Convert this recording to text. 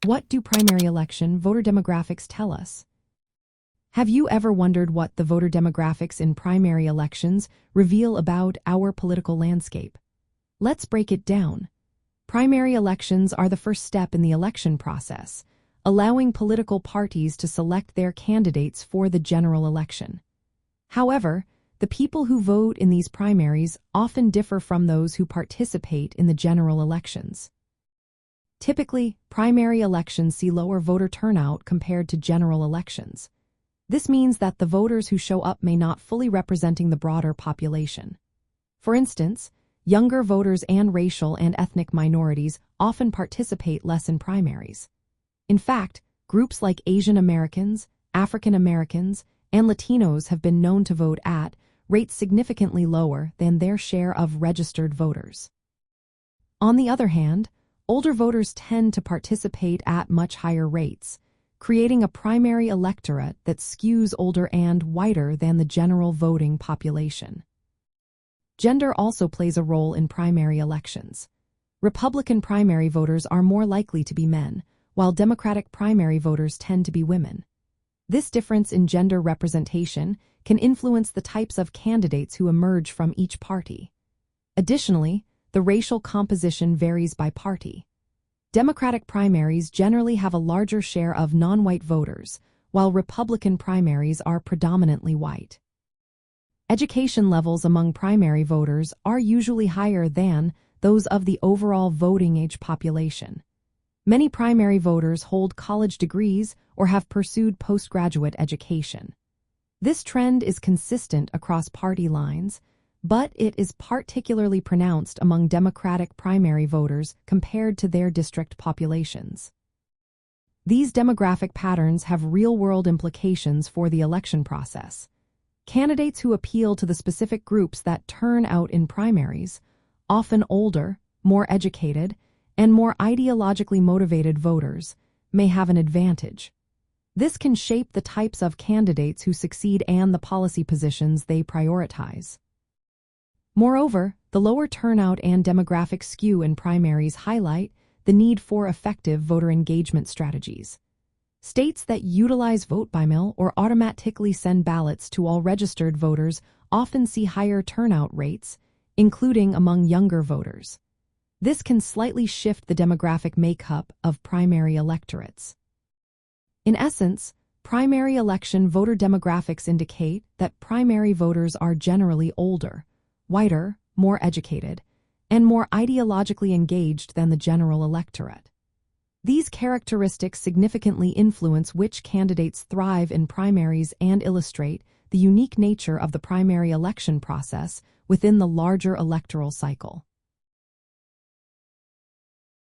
What do primary election voter demographics tell us? Have you ever wondered what the voter demographics in primary elections reveal about our political landscape? Let's break it down. Primary elections are the first step in the election process, allowing political parties to select their candidates for the general election. However, the people who vote in these primaries often differ from those who participate in the general elections. Typically, primary elections see lower voter turnout compared to general elections. This means that the voters who show up may not fully representing the broader population. For instance, younger voters and racial and ethnic minorities often participate less in primaries. In fact, groups like Asian Americans, African Americans, and Latinos have been known to vote at rates significantly lower than their share of registered voters. On the other hand, older voters tend to participate at much higher rates, creating a primary electorate that skews older and whiter than the general voting population. Gender also plays a role in primary elections. Republican primary voters are more likely to be men, while Democratic primary voters tend to be women. This difference in gender representation can influence the types of candidates who emerge from each party. Additionally, the racial composition varies by party. Democratic primaries generally have a larger share of non-white voters, while Republican primaries are predominantly white. Education levels among primary voters are usually higher than those of the overall voting age population. Many primary voters hold college degrees or have pursued postgraduate education. This trend is consistent across party lines, but it is particularly pronounced among Democratic primary voters compared to their district populations. These demographic patterns have real-world implications for the election process. Candidates who appeal to the specific groups that turn out in primaries, often older, more educated, and more ideologically motivated voters, may have an advantage. This can shape the types of candidates who succeed and the policy positions they prioritize. Moreover, the lower turnout and demographic skew in primaries highlight the need for effective voter engagement strategies. States that utilize vote by mail or automatically send ballots to all registered voters often see higher turnout rates, including among younger voters. This can slightly shift the demographic makeup of primary electorates. In essence, primary election voter demographics indicate that primary voters are generally older, whiter, more educated, and more ideologically engaged than the general electorate. These characteristics significantly influence which candidates thrive in primaries and illustrate the unique nature of the primary election process within the larger electoral cycle.